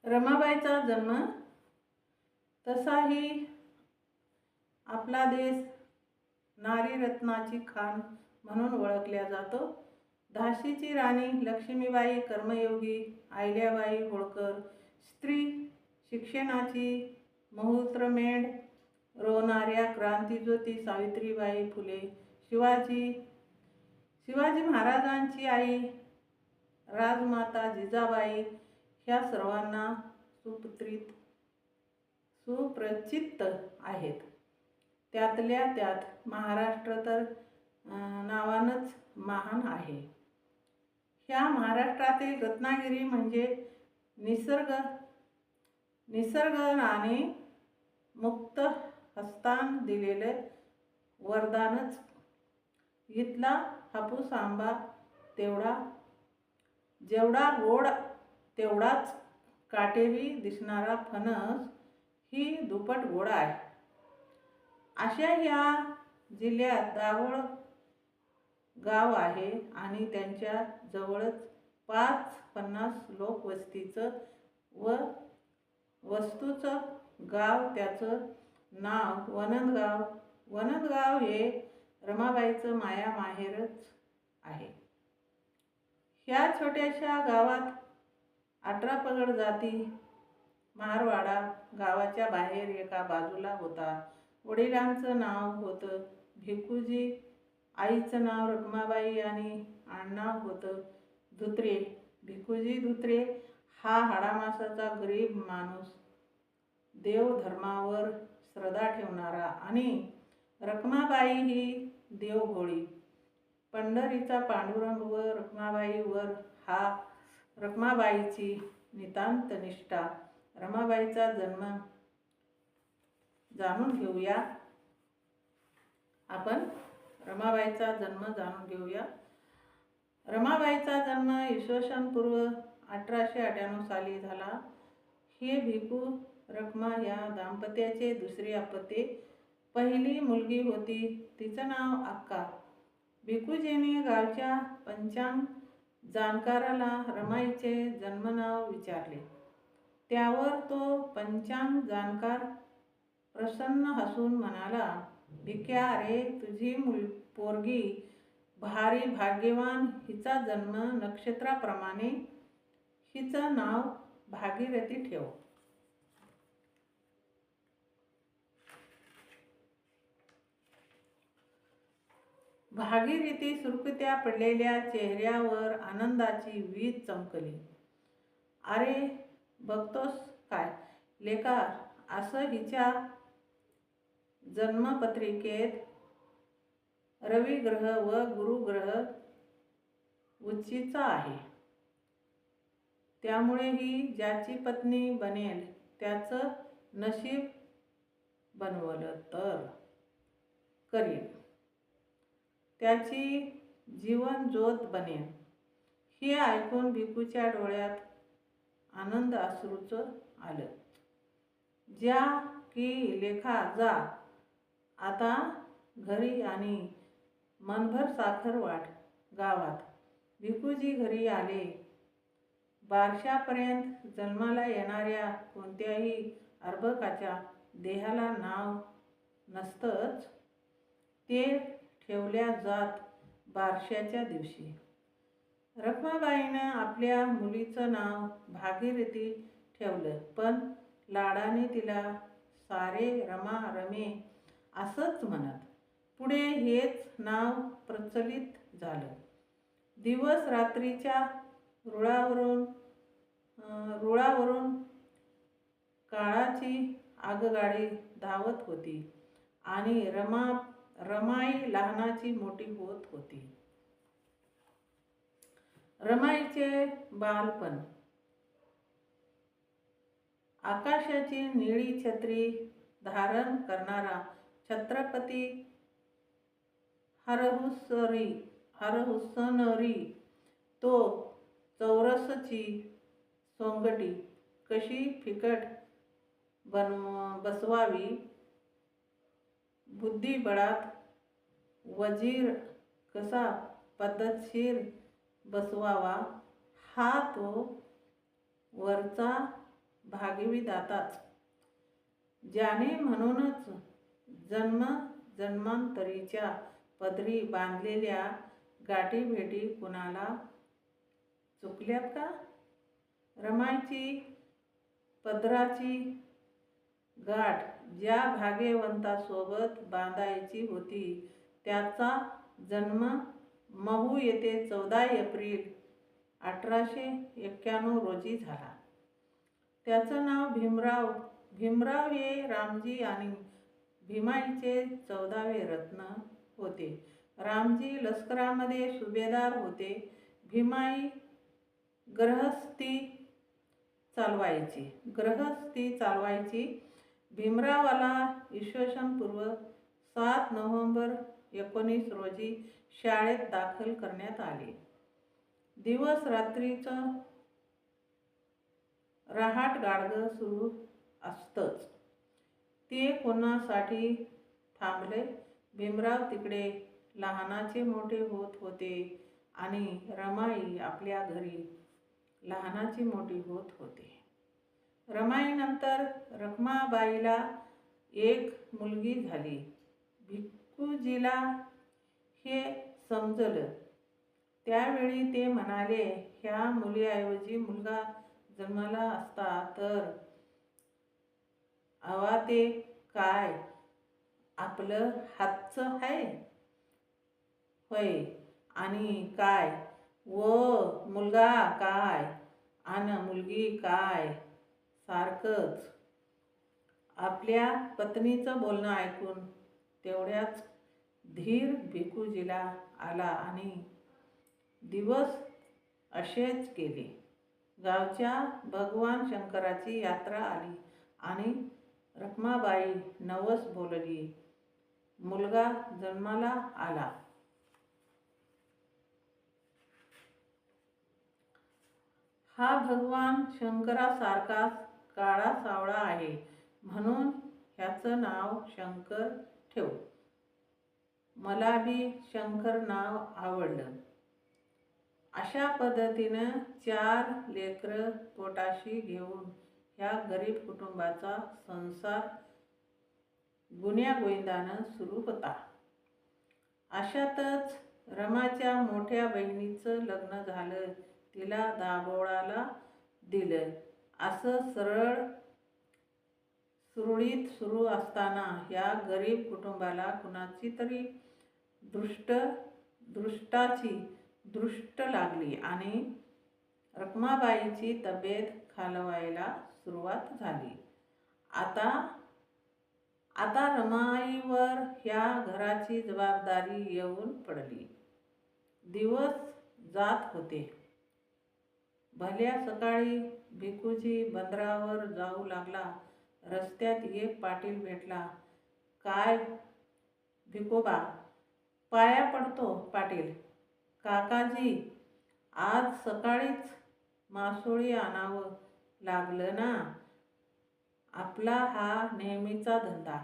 रमाबाईचा जन्म तसाही आपला देश नारीरत्नाची खाण म्हणून ओळखल्या जातो. झाशीची राणी लक्ष्मीबाई कर्मयोगी अहिल्याबाई होळकर, स्त्री शिक्षणाची मुहूर्तमेढ रोवणाऱ्या क्रांतिज्योती सावित्रीबाई फुले, शिवाजी महाराजांची आई राजमाता जिजाबाई ह्या सर्वांना सुपरिचित आहेत. त्यातल्या त्यात महाराष्ट्र तर नावानंच महान आहे. ह्या महाराष्ट्रातील रत्नागिरी म्हणजे निसर्गाने मुक्त हस्तान दिलेलं वरदानच. इथला हापूस आंबा जेवढा गोड तेवढाच काटेरी दिसणारा फणस ही दुप्पट गोड आहे. अशा ह्या जिल्ह्यात दाभोळ गाव आहे आणि त्यांच्या जवळच 50 लोकवस्तीचं व वस्तूचं गाव, त्याचं नाव वनंदगाव. वनंदगाव हे रमाबाईचं माया माहेरच आहे. ह्या छोट्याशा गावात 18 पगड जाती. महारवाडा गावाच्या बाहेर एका बाजूला होता. वडिलांचं नाव होतं भिकूजी, आईचं नाव रखमाबाई आणि आडनाव होतं धुत्रे. भिकूजी धुत्रे हा हाडामासाचा गरीब माणूस, देवधर्मावर श्रद्धा ठेवणारा, आणि रखमाबाई ही देवभोळी. पंढरीचा पांडुरंग व रखमाबाईवर हा रखमाबाईची नितांत निष्ठा. रमाबाईचा जन्म जाणून घेऊया आपण. रमाबाईचा जन्म जाणून घेऊया. रमाबाईचा जन्म इसवी पूर्व 1898 साली झाला. हे भिकू रखमा या दाम्पत्याचे दुसरे अपत्य. पहिली मुलगी होती, तिचं नाव अक्का. भिकूजीने गावच्या पंचांग जाणकाराला रमाईचे जन्मनाव विचारले. त्यावर तो पंचांग जाणकार प्रसन्न हसून म्हणाला, भिक्या रे, तुझी पोरगी भारी भाग्यवान. हिचा जन्म नक्षत्राप्रमाणे. हिचं नाव भागीरथी ठेव. भागीरथी सुरकुत्या पडलेल्या चेहऱ्यावर आनंदाची वीज चमकली. अरे बघतोस काय लेका, असं हिच्या जन्मपत्रिकेत रविग्रह व गुरुग्रह उच्चीचा आहे. त्यामुळे ही ज्याची पत्नी बनेल त्याचं नशीब बनवलं तर करील, त्याची जीवन ज्योत बनेल. हे ऐकून भिकूच्या डोळ्यात आनंद अश्रूच आलं. ज्या की लेखा जा आता घरी आणि मनभर साखर वाट गावात. भिकूजी घरी आले. बारशापर्यंत जन्माला येणाऱ्या कोणत्याही अर्भकाच्या देहाला नाव नसतंच. ते ठेवल्या जात बारशाच्या दिवशी. रखमाबाईनं आपल्या मुलीचं नाव भागीरथी ठेवलं, पण लाडाने तिला सारे रमा रमे असंच म्हणत. पुढे हेच नाव प्रचलित झालं. दिवस रात्रीच्या रुळावरून काळाची आगगाडी धावत होती आणि रमाई लहानाची मोठी होत होती. रमाईचे बालपण. आकाशाची निळी छत्री धारण करणारा छत्रपती हरहुसनरी तो चौरसची सोंगटी कशी फिकट बसवावी, बुद्धिबळात वजीर कसा पद्धतशीर बसवावा हा तो वरचा भागविधाताच, ज्याने म्हणूनच जन्म जन्मांतरीच्या पदरी बांधलेल्या गाठीभेटी कुणाला चुकल्यात का? रमाईची पदराची गाठ ज्या भाग्यवंतासोबत बांधायची होती त्याचा जन्म महू येथे 14 एप्रिल 1891 रोजी झाला. त्याचं नाव भीमराव. भीमराव हे रामजी आणि भीमाईचे 14वे रत्न होते. रामजी लष्करामध्ये सुभेदार होते. भीमाई गृहस्थी चालवायची. भीमरावाला इसवी सन 7 नोव्हेंबर 19 रोजी शाळेत दाखल करण्यात आले. दिवस रात्रीचं रहाटगाडगं सुरू असतंच. ते कोणासाठी थांबले? भीमराव तिकडे लहानाचे मोठे होत होते आणि रमाई आपल्या घरी लहानाची मोठी होत होते. रमाईनंतर रखमाबाईला एक मुलगी झाली. भिक्खूजीला हे समजलं. त्यावेळी ते म्हणाले, ह्या मुलीऐवजी मुलगा जन्मला असता तर अवा ते काय आपलं हातचं हाय होय, आणि काय व मुलगा काय आन मुलगी काय सारखंच. आपल्या पत्नीचं बोलणं ऐकून तेवढ्याच धीर भिक्खूजीला आला आणि दिवस असेच गेले. गावच्या भगवान शंकराची यात्रा आली आणि रखमाबाई नवस बोलली. मुलगा जन्माला आला. हा भगवान शंकरासारखाच काळा सावळा आहे, म्हणून ह्याचं नाव शंकर ठेव. मला बी शंकर नाव आवडलं. अशा पद्धतीनं 4 लेकरं पोटाशी घेऊन ह्या गरीब कुटुंबाचा संसार गुण्यागोविंदानं सुरू होता. अशातच रमाच्या मोठ्या बहिणीचं लग्न झालं. तिला दाभोळाला दिलं. असं सुरळीत सुरू असताना ह्या गरीब कुटुंबाला कुणाची तरी दृष्टाची दृष्ट लागली आणि रखमाबाईची तब्येत खालवायला सुरुवात झाली. आता रमाईवर ह्या घराची जबाबदारी येऊन पडली. दिवस जात होते. भल्या सकाळी भिक्खूजी बंदरावर जाऊ लागला. रस्त्यात एक पाटील भेटला. काय भिकोबा? पाया पडतो पाटील. काकाजी, आज सकाळीच मासोळी आणावं लागलं ना. आपला हा नेहमीचा धंदा.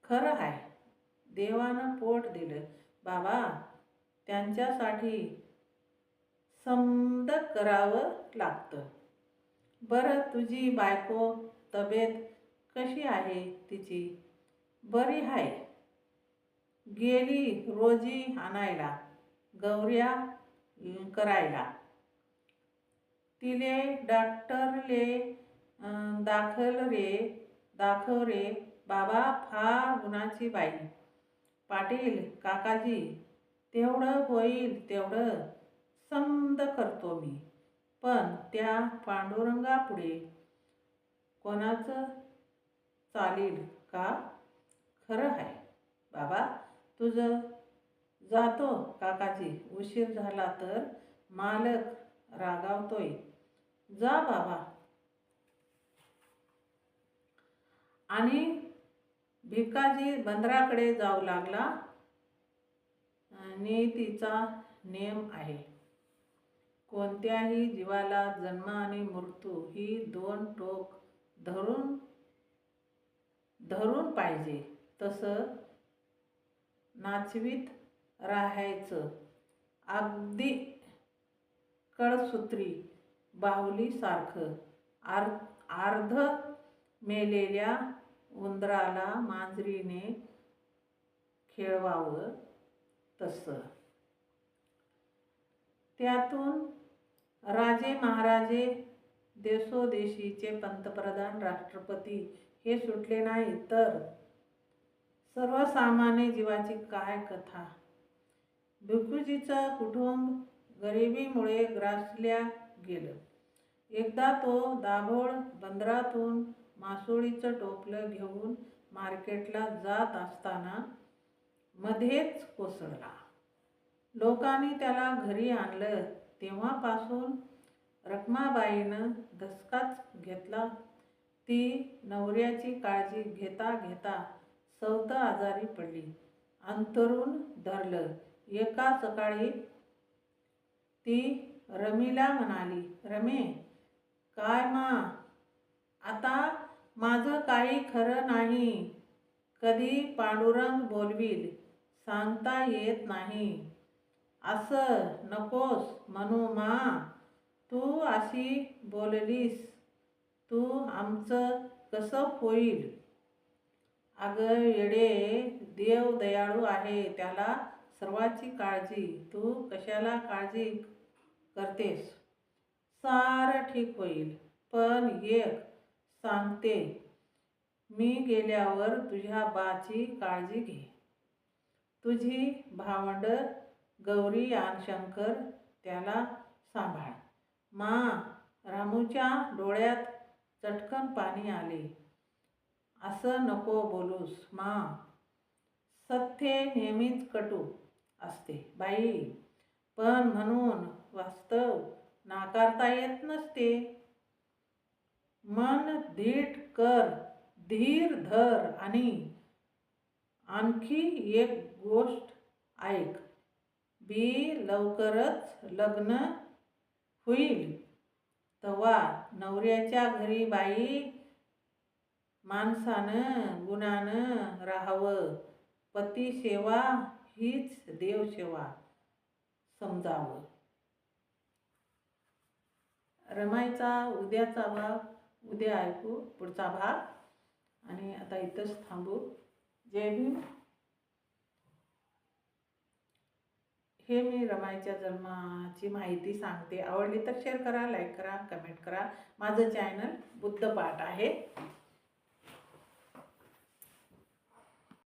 खरं हाय, देवानं पोट दिलं बाबा, त्यांच्यासाठी समद करावं लागतं. बरं, तुझी बायको तब्येत कशी आहे तिची? बरी हाय. गेली रोजी आणायला, गौऱ्या करायला. तिले डॉक्टरले दाखव रे बाबा, फार गुणाची बाई. पाटील काकाजी, तेवढं होईल तेवढं समद करतो मी, पण त्या पांडुरंगापुढे कोणाचं चालील का? खरं हाय बाबा तुझं. जातो काकाजी, उशीर झाला तर मालक रागावतोय. जा बाबा. आणि भिकाजी बंदराकडे जाऊ लागला. नियतीचा नेम आहे. कोणत्याही जीवाला जन्म आणि मृत्यू ही 2 टोक धरून पाहिजे तसं नाचवीत राहायचं. अगदी कळसूत्री बाहुलीसारखं. अर्ध मेलेल्या उंदराला मांजरीने खेळवावं तसं. त्यातून राजे महाराजे, देशोदेशीचे पंतप्रधान, राष्ट्रपती हे सुटले नाही तर सर्वसामान्य जीवाची काय कथा. भिक्खूजीचं कुटुंब गरिबीमुळे ग्रासल्या गेलं. एकदा तो दाभोळ बंदरातून मासोळीचं टोपलं घेऊन मार्केटला जात असताना मध्येच कोसळला. लोकांनी त्याला घरी आणलं. तेव्हापासून रखमाबाईनं धसकाच घेतला. ती नवऱ्याची काळजी घेता घेता सवत आजारी पडली. अंथरूण धरलं. एका सकाळी ती रमीला म्हणाली, रमे, काय मा, आता माझं काही खरं नाही. कधी पांडुरंग बोलवील सांगता येत नाही. असं नकोस म्हणू मा. तू अशी बोललीस तू आमचं कसं होईल. अगं येडे, देव दयाळू आहे, त्याला सर्वांची काळजी. तू कशाला काळजी करतेस. सारं ठीक होईल. पण एक सांगते, मी गेल्यावर तुझ्या बाची काळजी घे. तुझी भावंड गौरी आणि शंकर त्याला सांभाळ. मा. रामूच्या डोळ्यात चटकन पाणी आले. असं नको बोलूस मा. सत्य नेहमीच कटू असते बाई, पण म्हणून वास्तव नाकारता येत नसते. मन धीट कर, धीर धर आणि आणखी एक गोष्ट ऐक. लवकरच लग्न होईल. तवा नवऱ्याच्या घरी बाई माणसानं गुणानं राहावं. पतिसेवा हीच देवसेवा समजावं. रमाईचा उद्याचा भाग उद्या ऐकू, पुढचा भाग. आणि आता इथंच थांबू. जय भीम. हे मी रमाईच्या जन्माची माहिती सांगते. आवडली तर शेअर करा, लाईक करा, कमेंट करा. माझं चॅनल बुद्धपाठ आहे.